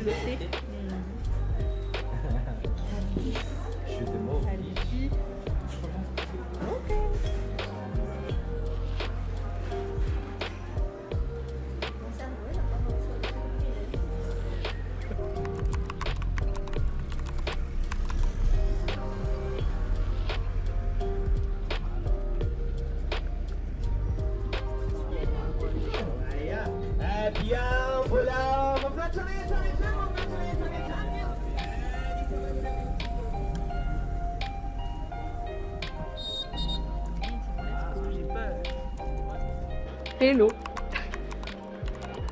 le thé. Je te mens. Allez-y. Ok. Bien, voilà. Hello.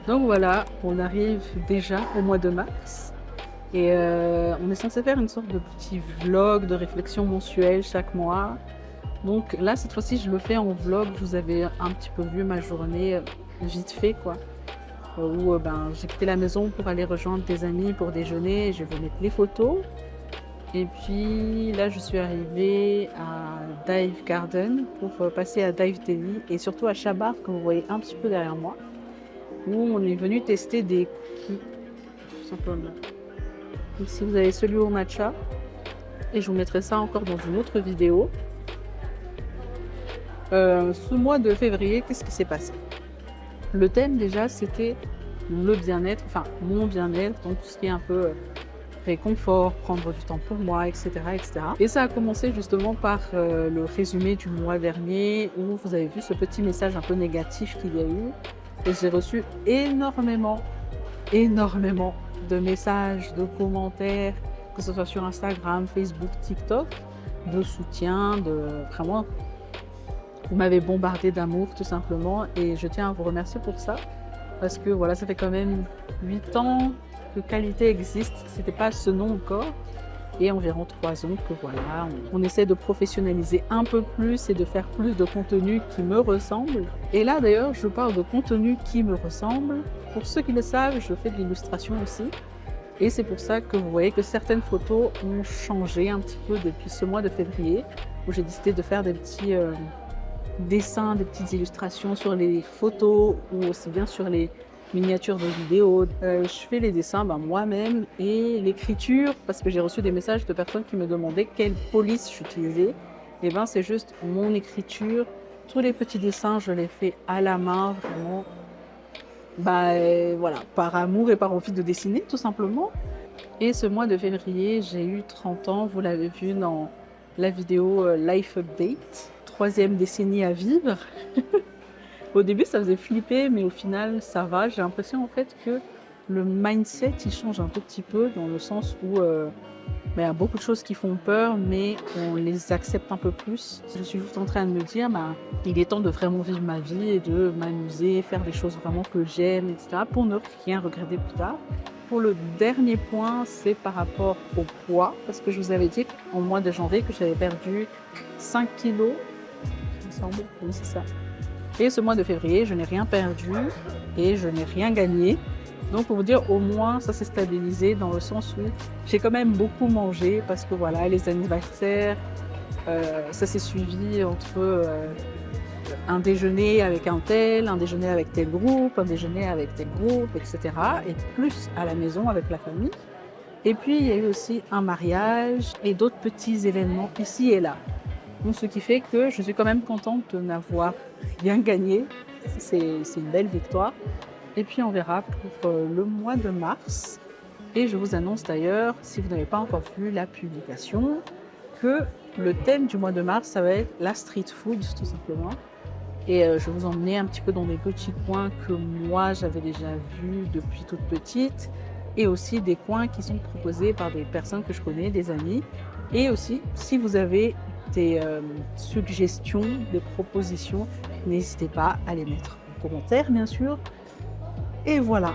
Donc voilà, on arrive déjà au mois de mars et on est censé faire une sorte de petit vlog de réflexion mensuelle chaque mois. Donc là, cette fois-ci, je le fais en vlog. Vous avez un petit peu vu ma journée vite fait, quoi. Où j'ai quitté la maison pour aller rejoindre des amis pour déjeuner. Je vais mettre les photos. Et puis là, je suis arrivée à Dive Garden pour passer à Dive Delhi et surtout à Chabar, que vous voyez un petit peu derrière moi, où on est venu tester des cookies, tout simplement. Ici, vous avez celui au matcha et je vous mettrai ça encore dans une autre vidéo. Ce mois de février, qu'est-ce qui s'est passé? Le thème déjà, c'était le bien-être, enfin mon bien-être, donc tout ce qui est un peu réconfort, prendre du temps pour moi, etc., etc. Et ça a commencé justement par le résumé du mois dernier où vous avez vu ce petit message un peu négatif qu'il y a eu. Et j'ai reçu énormément de messages, de commentaires, que ce soit sur Instagram, Facebook, TikTok, de soutien, de vraiment... Vous m'avez bombardé d'amour tout simplement et je tiens à vous remercier pour ça parce que voilà, ça fait quand même 8 ans que Qualité existe, c'était pas ce nom encore et environ 3 ans que voilà, on essaie de professionnaliser un peu plus et de faire plus de contenu qui me ressemble. Et là d'ailleurs, je parle de contenu qui me ressemble. Pour ceux qui le savent, je fais de l'illustration aussi et c'est pour ça que vous voyez que certaines photos ont changé un petit peu depuis ce mois de février où j'ai décidé de faire des petits... dessins, des petites illustrations sur les photos ou aussi bien sur les miniatures de vidéos. Je fais les dessins moi-même et l'écriture, parce que j'ai reçu des messages de personnes qui me demandaient quelle police j'utilisais. Et c'est juste mon écriture. Tous les petits dessins, je les fais à la main, vraiment. Voilà, par amour et par envie de dessiner, tout simplement. Et ce mois de février, j'ai eu 30 ans, vous l'avez vu dans la vidéo Life Update. 3e décennie à vivre. Au début, ça faisait flipper, mais au final, ça va. J'ai l'impression en fait que le mindset, il change un tout petit peu dans le sens où il y a beaucoup de choses qui font peur, mais on les accepte un peu plus. Je suis juste en train de me dire, il est temps de vraiment vivre ma vie et de m'amuser, faire des choses vraiment que j'aime, etc. pour ne rien regretter plus tard. Pour le dernier point, c'est par rapport au poids, parce que je vous avais dit en mois de janvier que j'avais perdu 5 kilos. Oui, c'est ça. Et ce mois de février, je n'ai rien perdu et je n'ai rien gagné. Donc pour vous dire, au moins ça s'est stabilisé dans le sens où j'ai quand même beaucoup mangé parce que voilà, les anniversaires, ça s'est suivi entre un déjeuner avec un déjeuner avec tel groupe, un déjeuner avec tel groupe, etc. Et plus à la maison avec la famille. Et puis il y a eu aussi un mariage et d'autres petits événements ici et là. Donc, ce qui fait que je suis quand même contente de n'avoir rien gagné. C'est une belle victoire. Et puis on verra pour le mois de mars. Et je vous annonce d'ailleurs, si vous n'avez pas encore vu la publication, que le thème du mois de mars, ça va être la street food, tout simplement. Et je vais vous emmener un petit peu dans des petits coins que moi j'avais déjà vus depuis toute petite. Et aussi des coins qui sont proposés par des personnes que je connais, des amis. Et aussi, si vous avez des suggestions, des propositions, n'hésitez pas à les mettre en commentaire, bien sûr. Et voilà.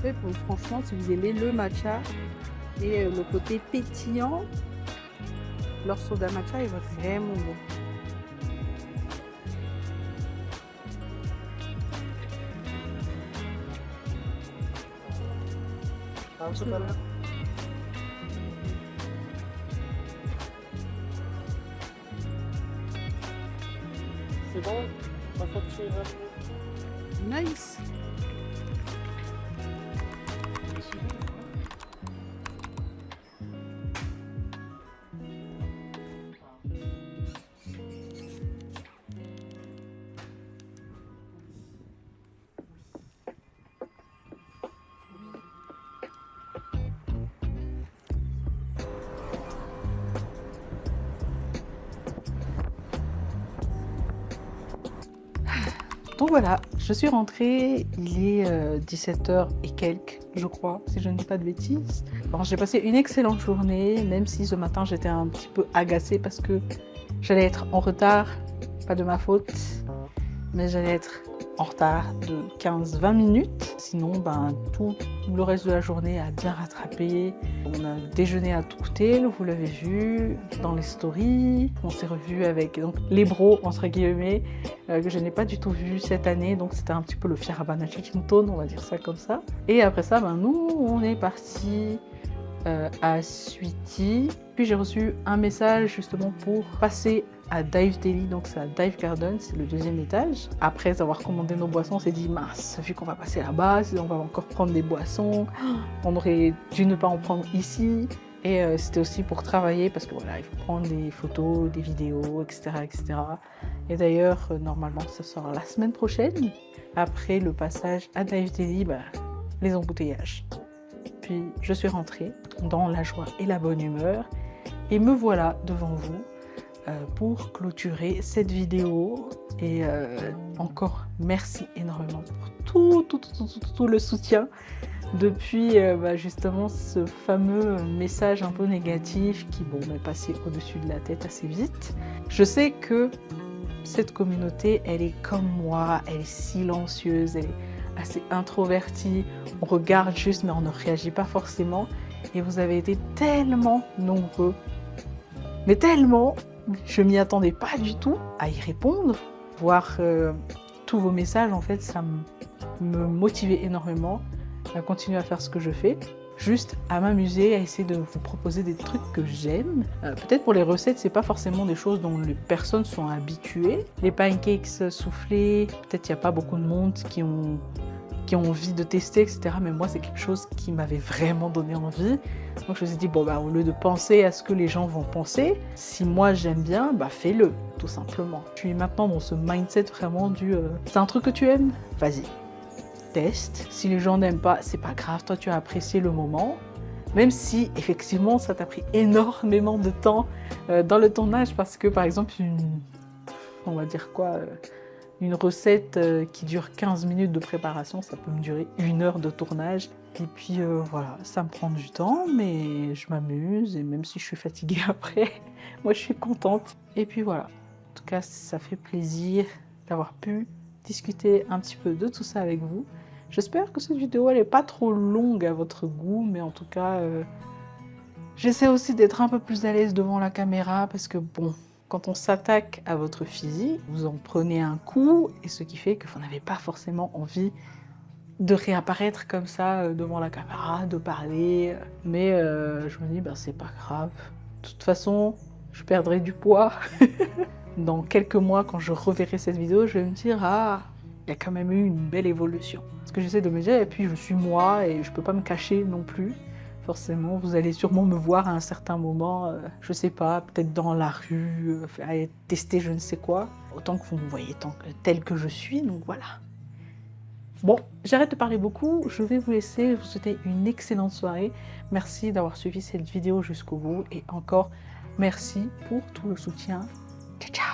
Et bon, franchement, si vous aimez le matcha et le côté pétillant, leur soda matcha est vraiment bon. À tout à l'heure. C'est bon, ma facture est là. Nice. Donc voilà, je suis rentrée, il est 17h et quelques, je crois, si je ne dis pas de bêtises. Bon, j'ai passé une excellente journée, même si ce matin j'étais un petit peu agacée parce que j'allais être en retard, pas de ma faute, mais j'allais être en retard de 15-20 minutes. Sinon, tout le reste de la journée a bien rattrapé. On a déjeuné à Tourtel, vous l'avez vu, dans les stories. On s'est revu avec donc, les bros, entre guillemets, que je n'ai pas du tout vu cette année. Donc c'était un petit peu le Firavana Chachington, on va dire ça comme ça. Et après ça, nous, on est parti à Sweety. Puis j'ai reçu un message justement pour passer à Dive Daily, donc c'est à Dive Garden, c'est le 2e étage. Après avoir commandé nos boissons, on s'est dit mince, vu qu'on va passer là-bas, on va encore prendre des boissons, on aurait dû ne pas en prendre ici. Et c'était aussi pour travailler parce que voilà, il faut prendre des photos, des vidéos, etc. etc. Et d'ailleurs, normalement, ça sera la semaine prochaine, après le passage à Dive Daily, les embouteillages. Puis je suis rentrée dans la joie et la bonne humeur et me voilà devant vous pour clôturer cette vidéo. Et encore merci énormément pour tout le soutien depuis justement ce fameux message un peu négatif qui m'est passé au-dessus de la tête assez vite. Je sais que cette communauté, elle est comme moi, elle est silencieuse, elle est assez introvertie, on regarde juste mais on ne réagit pas forcément. Et vous avez été tellement nombreux, mais tellement, je m'y attendais pas du tout à y répondre. Voir tous vos messages, en fait, ça me motivait énormément à continuer à faire ce que je fais. Juste à m'amuser, à essayer de vous proposer des trucs que j'aime. Peut-être pour les recettes, c'est pas forcément des choses dont les personnes sont habituées. Les pancakes soufflés, peut-être il n'y a pas beaucoup de monde qui ont envie de tester, etc. Mais moi, c'est quelque chose qui m'avait vraiment donné envie. Donc je me suis dit, au lieu de penser à ce que les gens vont penser, si moi j'aime bien, fais-le, tout simplement. Je suis maintenant dans ce mindset vraiment du c'est un truc que tu aimes, vas-y, teste. Si les gens n'aiment pas, c'est pas grave, toi tu as apprécié le moment. Même si, effectivement, ça t'a pris énormément de temps dans le tournage, parce que, par exemple, on va dire quoi une recette qui dure 15 minutes de préparation, ça peut me durer 1 heure de tournage. Et puis voilà, ça me prend du temps, mais je m'amuse. Et même si je suis fatiguée après, moi je suis contente. Et puis voilà, en tout cas, ça fait plaisir d'avoir pu discuter un petit peu de tout ça avec vous. J'espère que cette vidéo, elle n'est pas trop longue à votre goût, mais en tout cas, j'essaie aussi d'être un peu plus à l'aise devant la caméra, parce que bon, quand on s'attaque à votre physique, vous en prenez un coup, et ce qui fait que vous n'avez pas forcément envie de réapparaître comme ça devant la caméra, de parler. Mais je me dis, c'est pas grave. De toute façon, je perdrai du poids. Dans quelques mois, quand je reverrai cette vidéo, je vais me dire, il y a quand même eu une belle évolution. Ce que j'essaie de me dire, et puis je suis moi, et je peux pas me cacher non plus. Forcément, vous allez sûrement me voir à un certain moment, je sais pas, peut-être dans la rue, aller tester je ne sais quoi. Autant que vous me voyez tel que je suis, donc voilà. Bon, j'arrête de parler beaucoup, je vais vous laisser, vous souhaiter une excellente soirée. Merci d'avoir suivi cette vidéo jusqu'au bout, et encore merci pour tout le soutien. Ciao, ciao!